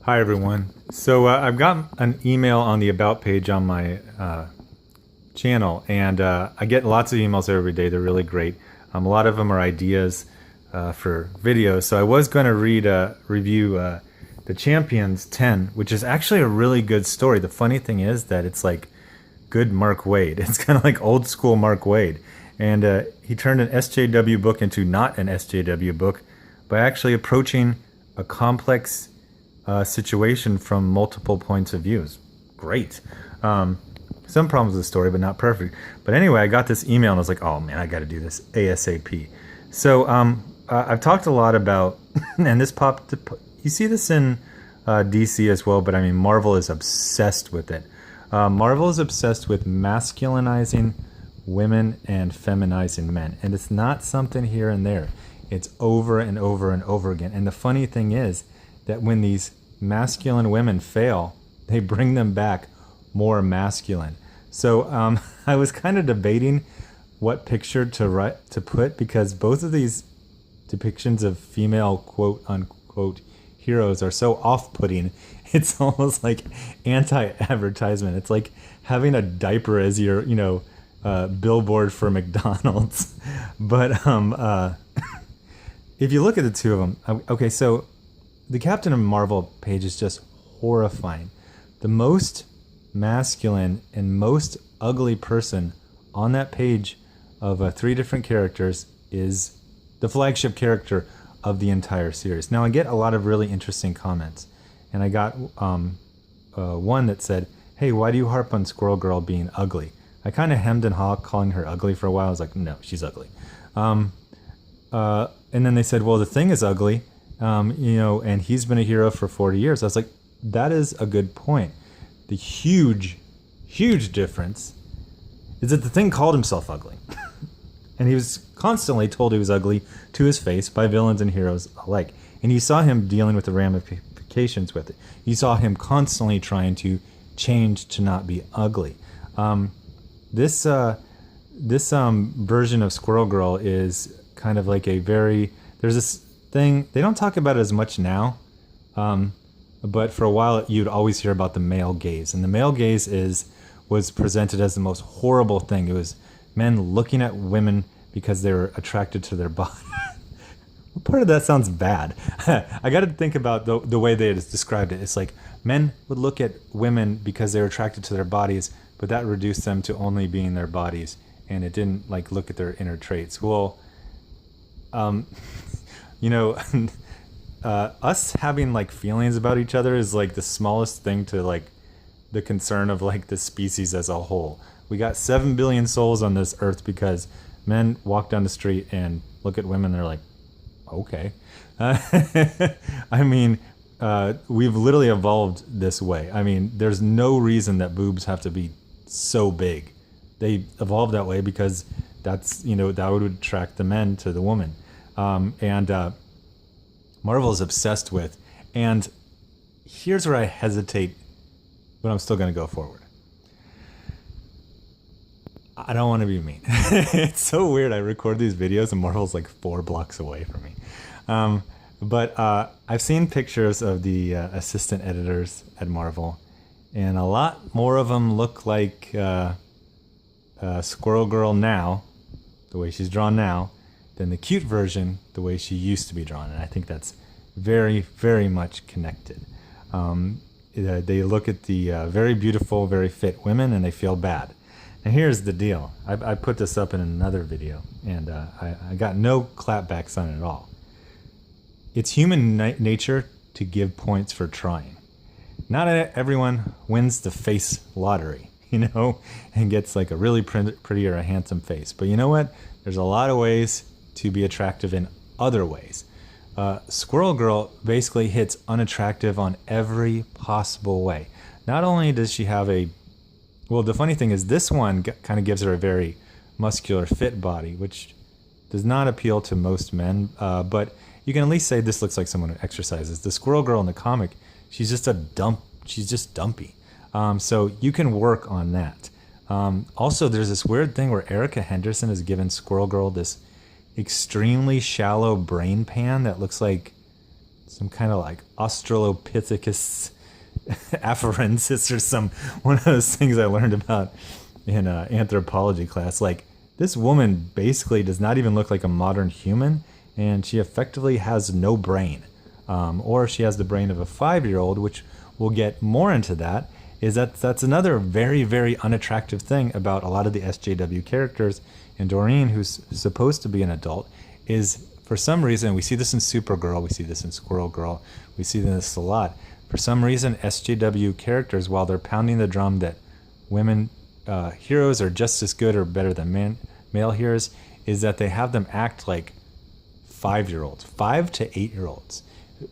Hi everyone. So I've got an email on the About page on my channel, and I get lots of emails every day. They're really great. A lot of them are ideas for videos. So I was going to review the Champions 10, which is actually a really good story. The funny thing is that it's like good Mark Waid. It's kind of like old school Mark Waid. And he turned an SJW book into not an SJW book by actually approaching a complex situation from multiple points of views. Great. Some problems with the story, but not perfect. But anyway, I got this email and I was like, oh man, I got to do this ASAP. So I've talked a lot about, and this popped, you see this in DC as well, but I mean, Marvel is obsessed with it. Marvel is obsessed with masculinizing women and feminizing men. And it's not something here and there. It's over and over and over again. And the funny thing is that when these masculine women fail, they bring them back more masculine. So I was kind of debating what picture to put, because both of these depictions of female quote unquote heroes are so off-putting. It's almost like anti-advertisement. It's like having a diaper as your, billboard for McDonald's. But if you look at the two of them, okay, so the Captain Marvel page is just horrifying. The most masculine and most ugly person on that page of three different characters is the flagship character of the entire series. Now, I get a lot of really interesting comments, and I got one that said, hey, why do you harp on Squirrel Girl being ugly? I kind of hemmed and hawed calling her ugly for a while. I was like, no, she's ugly. And then they said, well, the Thing is ugly, and he's been a hero for 40 years. I was like, that is a good point. The huge, huge difference is that the Thing called himself ugly. And he was constantly told he was ugly to his face by villains and heroes alike. And you saw him dealing with the ramifications with it. You saw him constantly trying to change to not be ugly. This version of Squirrel Girl is kind of like there's this thing, they don't talk about it as much now, but for a while you'd always hear about the male gaze. And the male gaze was presented as the most horrible thing. It was men looking at women because they were attracted to their body. Part of that sounds bad. I got to think about the way they described it. It's like men would look at women because they were attracted to their bodies, but that reduced them to only being their bodies, and it didn't look at their inner traits. Well, us having feelings about each other is the smallest thing to the concern of the species as a whole. We got 7 billion souls on this earth because men walk down the street and look at women and they're like, okay. I mean, we've literally evolved this way. I mean, there's no reason that boobs have to be so big. They evolved that way because that's, that would attract the men to the woman. And Marvel is obsessed with, and here's where I hesitate, but I'm still going to go forward. I don't want to be mean. It's so weird. I record these videos and Marvel's 4 blocks away from me. But I've seen pictures of the assistant editors at Marvel, and a lot more of them look like Squirrel Girl now, the way she's drawn now, than the cute version, the way she used to be drawn. And I think that's very, very much connected. They look at the very beautiful, very fit women and they feel bad. And here's the deal. I put this up in another video, and I got no clapbacks on it at all. It's human nature to give points for trying. Not everyone wins the face lottery, and gets a really pretty or a handsome face. But you know what? There's a lot of ways to be attractive in other ways. Squirrel Girl basically hits unattractive on every possible way. Not only does she have well, the funny thing is this one kind of gives her a very muscular, fit body, which does not appeal to most men, but you can at least say this looks like someone who exercises. The Squirrel Girl in the comic, she's just dumpy. So you can work on that. Also, there's this weird thing where Erica Henderson has given Squirrel Girl this extremely shallow brain pan that looks like some kind of like Australopithecus afarensis or some one of those things I learned about in anthropology class. Like, this woman basically does not even look like a modern human, and she effectively has no brain, or she has the brain of a 5-year-old, which we'll get more into. That's another very, very unattractive thing about a lot of the SJW characters. And Doreen, who's supposed to be an adult, is, for some reason, we see this in Supergirl, we see this in Squirrel Girl, we see this a lot. For some reason, SJW characters, while they're pounding the drum that women heroes are just as good or better than male heroes, is that they have them act like 5-year-olds, 5 to 8-year-olds.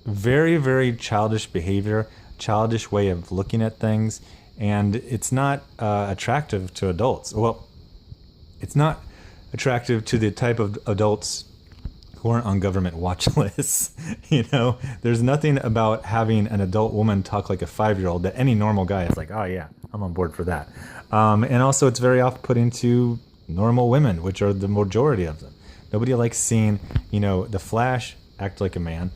Very, very childish behavior, childish way of looking at things, and it's not attractive to adults. Well, it's not attractive to the type of adults who aren't on government watch lists. There's nothing about having an adult woman talk like a 5-year-old that any normal guy is like, oh yeah, I'm on board for that. And also, it's very off-putting to normal women, which are the majority of them. Nobody likes seeing, the Flash act like a man,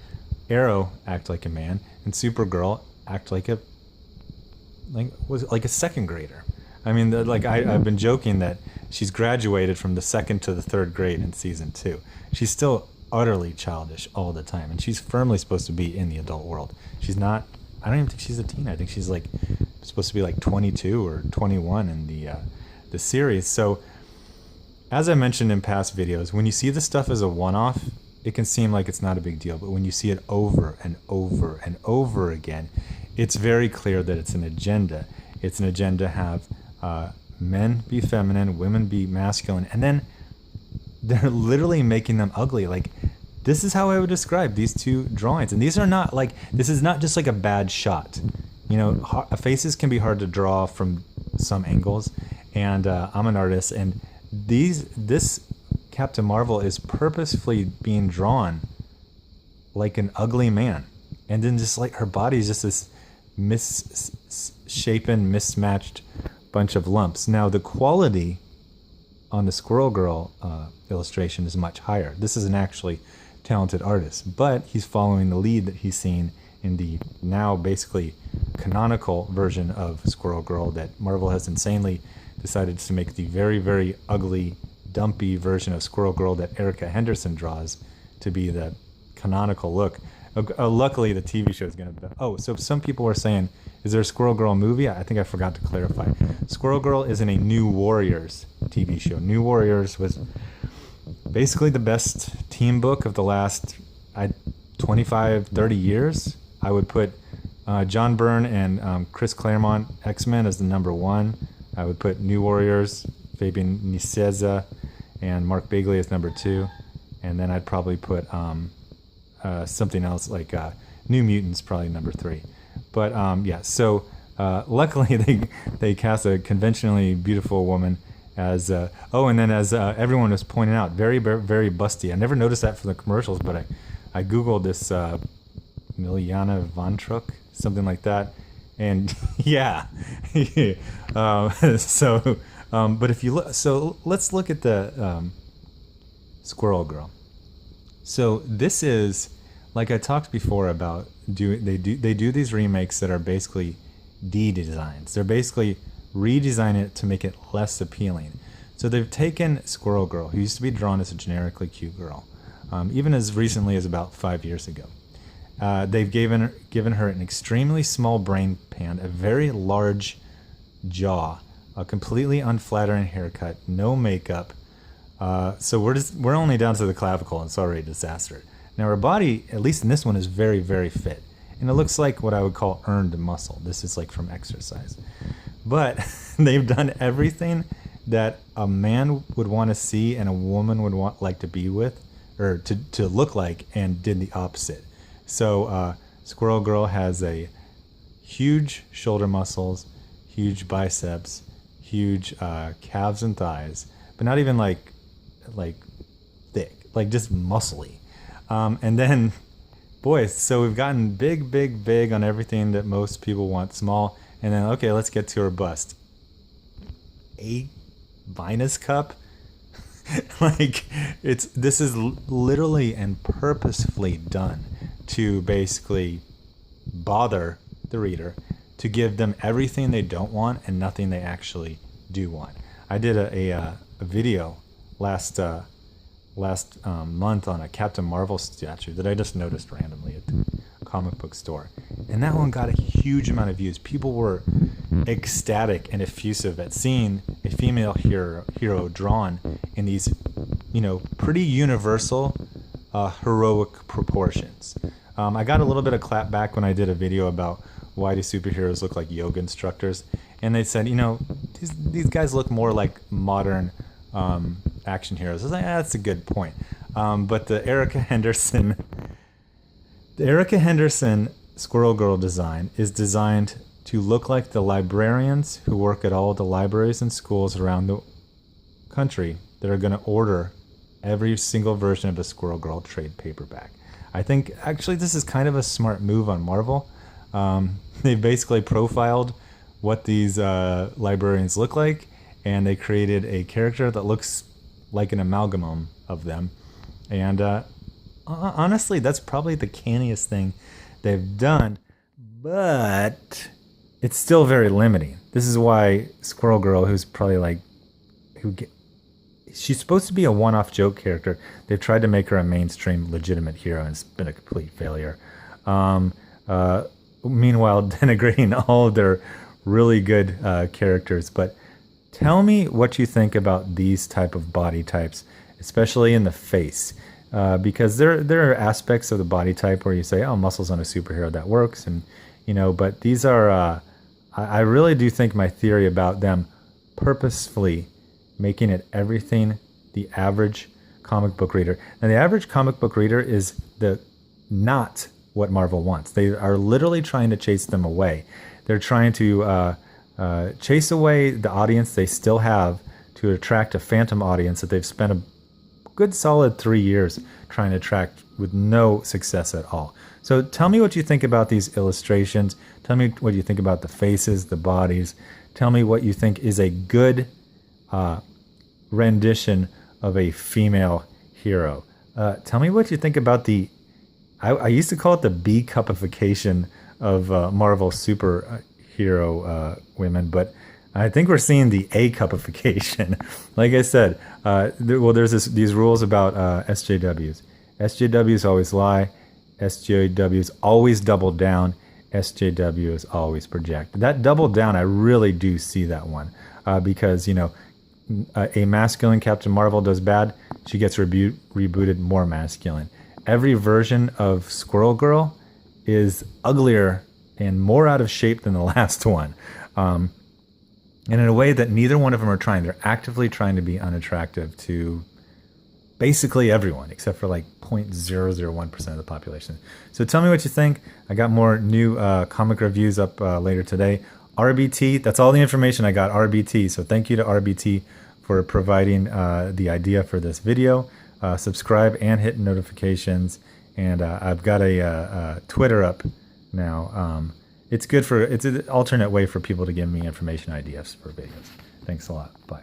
Arrow act like a man, and Supergirl act like a second grader. I mean, I've been joking that she's graduated from the 2nd to the 3rd grade in season 2. She's still utterly childish all the time, and she's firmly supposed to be in the adult world. She's not. I don't even think she's a teen. I think she's supposed to be 22 or 21 in the series. So, as I mentioned in past videos, when you see this stuff as a one-off, it can seem like it's not a big deal. But when you see it over and over and over again, it's very clear that it's an agenda. It's an agenda to have men be feminine, women be masculine, and then they're literally making them ugly. Like, this is how I would describe these two drawings. And these are not this is not just like a bad shot. Faces can be hard to draw from some angles, and I'm an artist, and this Captain Marvel is purposefully being drawn like an ugly man, and then just like her body is just this misshapen, mismatched bunch of lumps. Now, the quality on the Squirrel Girl illustration is much higher. This is an actually talented artist, but he's following the lead that he's seen in the now basically canonical version of Squirrel Girl that Marvel has insanely decided to make the very, very ugly, dumpy version of Squirrel Girl that Erica Henderson draws to be the canonical look. Luckily, the TV show is going to... Oh, so some people were saying, is there a Squirrel Girl movie? I think I forgot to clarify. Squirrel Girl is in a New Warriors TV show. New Warriors was basically the best team book of the last 25, 30 years. I would put John Byrne and Chris Claremont, X-Men, as the number 1. I would put New Warriors, Fabian Nicieza, and Mark Bagley as number 2. And then I'd probably put something else like New Mutants, probably number 3. But yeah, so luckily they cast a conventionally beautiful woman as and then as everyone was pointing out, very, very, very busty. I never noticed that from the commercials, but I googled this Miliana Vontruk, something like that, and yeah. But if you look, so let's look at the Squirrel Girl. So this is, like I talked before about, they do these remakes that are basically de-designs. They're basically redesigning it to make it less appealing. So they've taken Squirrel Girl, who used to be drawn as a generically cute girl, even as recently as about 5 years ago. They've given her an extremely small brain pan, a very large jaw, a completely unflattering haircut, no makeup. So we're only down to the clavicle, and it's already a disaster. Now her body, at least in this one, is very, very fit, and it looks like what I would call earned muscle. This is like from exercise, but they've done everything that a man would want to see and a woman would like to be with, or to look like, and did the opposite. So Squirrel Girl has a huge shoulder muscles, huge biceps, huge calves and thighs, but not even like thick, like just muscly. And then, boy, so we've gotten big, big, big on everything that most people want small. And then, okay, let's get to her bust. A Venus cup? Like, this is literally and purposefully done to basically bother the reader to give them everything they don't want and nothing they actually do want. I did a video last month on a Captain Marvel statue that I just noticed randomly at the comic book store, and that one got a huge amount of views. People were ecstatic and effusive at seeing a female hero drawn in these, pretty universal, heroic proportions. I got a little bit of clap back when I did a video about why do superheroes look like yoga instructors, and they said, these guys look more like modern action heroes. I was like, that's a good point. But the Erica Henderson Squirrel Girl design is designed to look like the librarians who work at all the libraries and schools around the country that are going to order every single version of a Squirrel Girl trade paperback. I think actually this is kind of a smart move on Marvel. They basically profiled what these librarians look like, and they created a character that looks like an amalgam of them. And honestly, that's probably the canniest thing they've done, but it's still very limiting. This is why Squirrel Girl, who's probably she's supposed to be a one-off joke character. They've tried to make her a mainstream legitimate hero, and it's been a complete failure. Meanwhile, denigrating all of their really good characters. But tell me what you think about these type of body types, especially in the face. Because there are aspects of the body type where you say, oh, muscles on a superhero, that works. And, but these are, I really do think my theory about them purposefully making it everything the average comic book reader. And the average comic book reader is not what Marvel wants. They are literally trying to chase them away. They're trying to chase away the audience they still have to attract a phantom audience that they've spent a good solid 3 years trying to attract with no success at all. So tell me what you think about these illustrations. Tell me what you think about the faces, the bodies. Tell me what you think is a good rendition of a female hero. Tell me what you think about I used to call it the B-cupification of Marvel superhero women, but I think we're seeing the A-cupification. Like I said, there's these rules about SJWs. SJWs always lie. SJWs always double down. SJWs always project. That double down, I really do see that one. Because, a masculine Captain Marvel does bad, she gets rebooted more masculine. Every version of Squirrel Girl is uglier and more out of shape than the last one. And in a way that neither one of them are trying. They're actively trying to be unattractive to basically everyone, except for 0.001% of the population. So tell me what you think. I got more new comic reviews up later today. RBT, that's all the information I got, RBT. So thank you to RBT for providing the idea for this video. Subscribe and hit notifications. And I've got a Twitter up now. It's an alternate way for people to give me information ideas for videos. Thanks a lot. Bye.